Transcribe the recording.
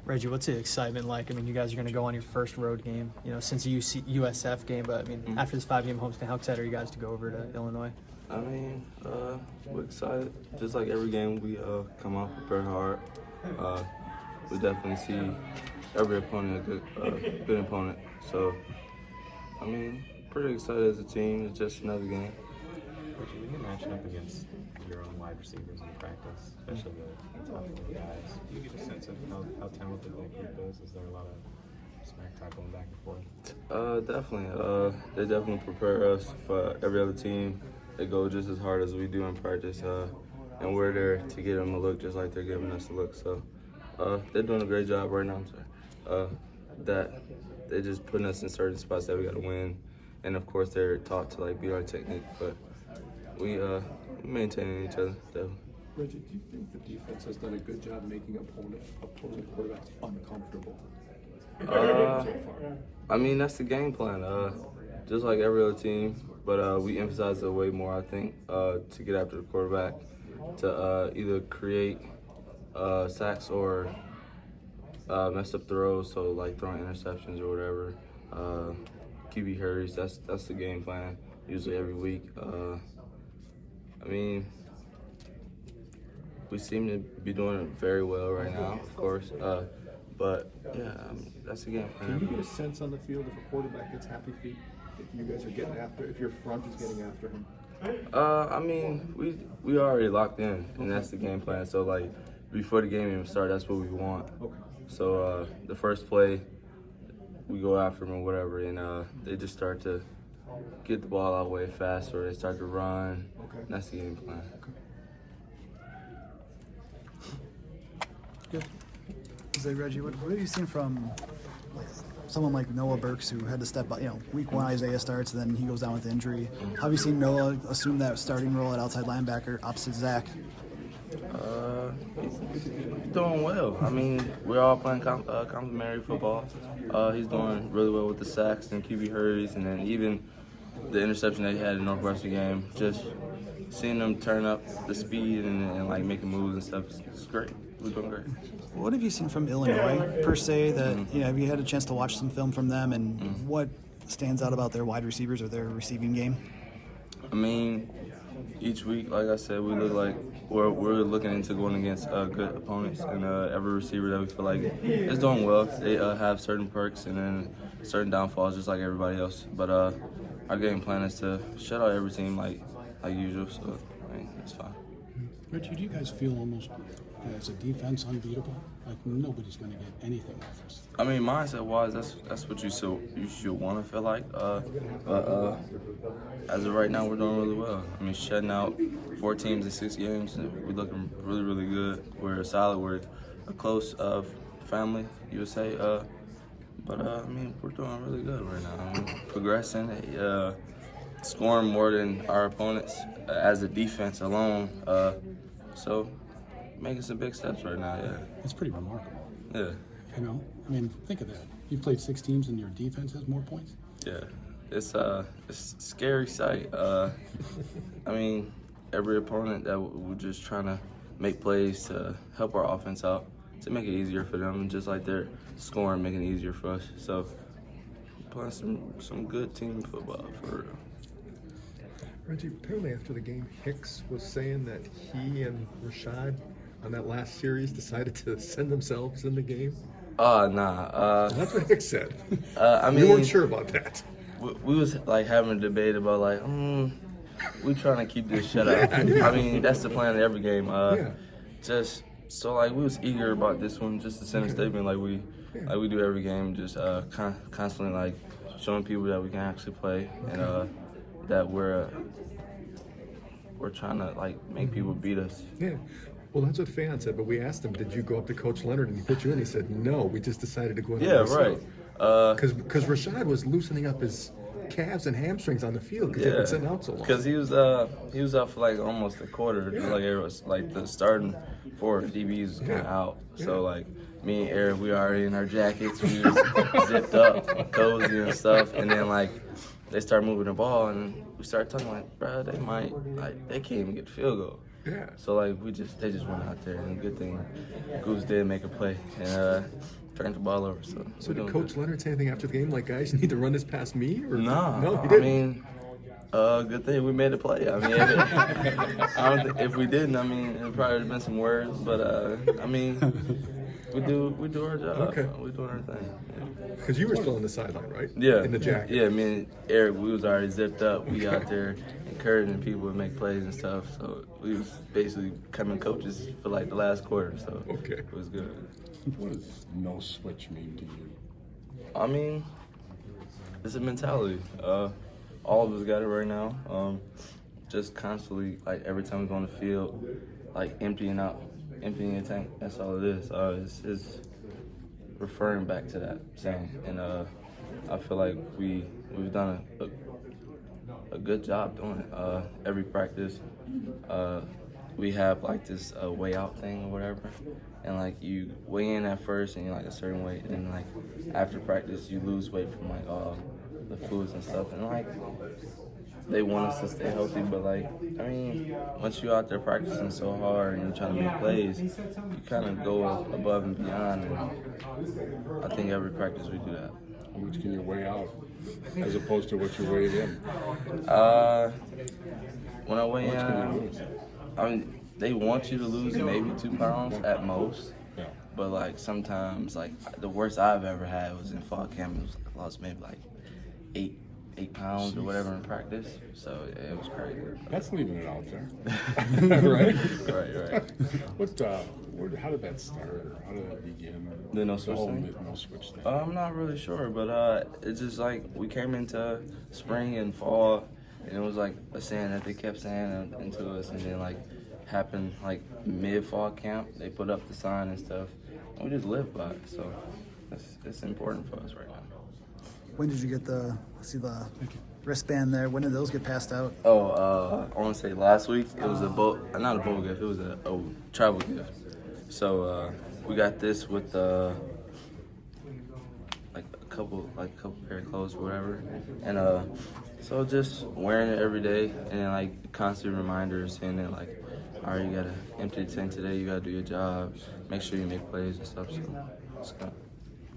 Reggie, what's the excitement like? I mean, you guys are going to go on your first road game, since the USF game. But I mean, after this 5-game homestand, how excited are you guys to go over to Illinois? I mean, we're excited. Just like every game, we come out prepared hard. We definitely see every opponent a good opponent. So, I mean, pretty excited as a team. It's just another game. Reggie, when you're matching up against your own wide receivers in practice, especially the top four guys, do you get a sense of how talented that group is? Is there a lot of smack talk going back and forth? Definitely. They definitely prepare us for every other team. They go just as hard as we do in practice, and we're there to get them a look just like they're giving us a look. So they're doing a great job right now. That they're just putting us in certain spots that we got to win, and of course they're taught to beat our technique, but we maintaining each other. Definitely. Reggie, do you think the defense has done a good job making opposing quarterbacks uncomfortable? I mean, that's the game plan. Just like every other team, but we emphasize it way more, I think, to get after the quarterback, to either create sacks or mess up throws, so like throwing interceptions or whatever. QB hurries, that's the game plan, usually every week. I mean, we seem to be doing it very well right now, of course. But yeah, that's the game plan. Can you get a sense on the field if a quarterback gets happy feet? If you guys are getting after, if your front is getting after him? I mean, we already locked in, and that's the game plan. So before the game even starts, that's what we want. Okay. So the first play, we go after them or whatever, and they just start to get the ball out way fast, or they start to run. Okay. That's the game plan. Okay. S Reggie, what have you seen from someone like Noah Burks, who had to step up? Week 1 Isaiah starts, then he goes down with injury. How have you seen Noah assume that starting role at outside linebacker opposite Zach? He's doing well. I mean, we're all playing complementary football. He's doing really well with the sacks and QB hurries, and then even the interception that he had in the Northwestern game. Just seeing them turn up the speed and making moves and stuff, it's great. We're doing great. What have you seen from Illinois, per se? That have you had a chance to watch some film from them, and what stands out about their wide receivers or their receiving game? I mean, each week, like I said, we look like we're looking into going against good opponents, and every receiver that we feel like is doing well, they have certain perks and then certain downfalls, just like everybody else. But our game plan is to shut out every team like usual. So I mean, it's fine. Richard, do you guys feel almost as a defense unbeatable? Like nobody's going to get anything off us. I mean, mindset-wise, that's what you should want to feel like. But as of right now, we're doing really well. I mean, shutting out 4 teams in 6 games, we're looking really, really good. We're solid. We're a close family, you would say. But I mean, we're doing really good right now. I mean, progressing, scoring more than our opponents as a defense alone. So making some big steps right now. Yeah. It's pretty remarkable. Yeah. I mean, think of that. You've played 6 teams and your defense has more points? Yeah, it's a scary sight. I mean, every opponent that we're just trying to make plays to help our offense out, to make it easier for them, just like they're scoring, making it easier for us. So, playing some good team football for real. Reggie, apparently after the game, Hicks was saying that he and Rashad on that last series decided to send themselves in the game. Nah. That's what Hicks said. I mean, you weren't sure about that. We was having a debate about we trying to keep this shut out. I mean, that's the plan of every game. Just so we was eager about this one, just to send a statement like we do every game, just constantly showing people that we can actually play and that we're trying to make people beat us. Yeah. Well, that's what fans said, but we asked him, did you go up to Coach Leonard and he put you in? He said, no, we just decided to go in. Yeah, right. Because Rashad was loosening up his calves and hamstrings on the field because they've been sitting out so long. Because he was out for almost a quarter. The starting 4 DBs kind of out. So me and Eric, we already in our jackets, we was zipped up, cozy and stuff, and then they start moving the ball, and we start talking bro, they can't even get the field goal. Yeah. So like they just went out there, and good thing Goose did make a play and turned the ball over. So So did Coach Leonard say anything after the game, like, guys, you need to run this past me? Or no, no, he I didn't. mean, good thing we made a play. I mean, if we didn't, I mean, it probably would have been some words. But I mean, we do our job. Okay. We're doing our thing. Because you were still on the sideline, right? Yeah. In the jacket. Yeah, me and Eric, we was already zipped up. We out there encouraging people to make plays and stuff. So we was basically becoming coaches for like the last quarter. So Okay. it was good. What does no switch mean to you? I mean, it's a mentality. All of us got it right now. Just constantly, like every time we go on the field, like emptying your tank. That's all it is. It's referring back to that saying, and I feel like we've done a good job doing it. Every practice, we have like this way out thing or whatever, and like you weigh in at first and you're like a certain weight, and like after practice you lose weight from like the fluids and stuff, and like they want us to stay healthy, but like I mean, once you're out there practicing so hard and you're trying to make plays, you kind of go above and beyond, and I think every practice we do that. How much can you weigh out as opposed to what you weighed in? When I weigh How much can you in, lose? I mean, they want you to lose maybe 2 pounds at most. Yeah. But like sometimes, like the worst I've ever had was in fall camp. It was like, I lost maybe like 8 pounds or whatever in practice. So yeah, it was crazy. That's leaving it out there. Right? Right. How did that start? Or how did that begin? The no switch whole thing? no switch thing. I'm not really sure, but it's just like we came into spring and fall, and it was like a saying that they kept saying into us, and then like happened like mid-fall camp. They put up the sign and stuff, and we just live by it. So it's important for us right now. When did you get the wristband there? When did those get passed out? Oh, I want to say last week. It was not a bowl gift. It was a travel gift. So we got this with like a couple pair of clothes or whatever, and so just wearing it every day, and then like constant reminders, and then like, all right, you gotta empty the tank today. You gotta do your job. Make sure you make plays and stuff. So it's good.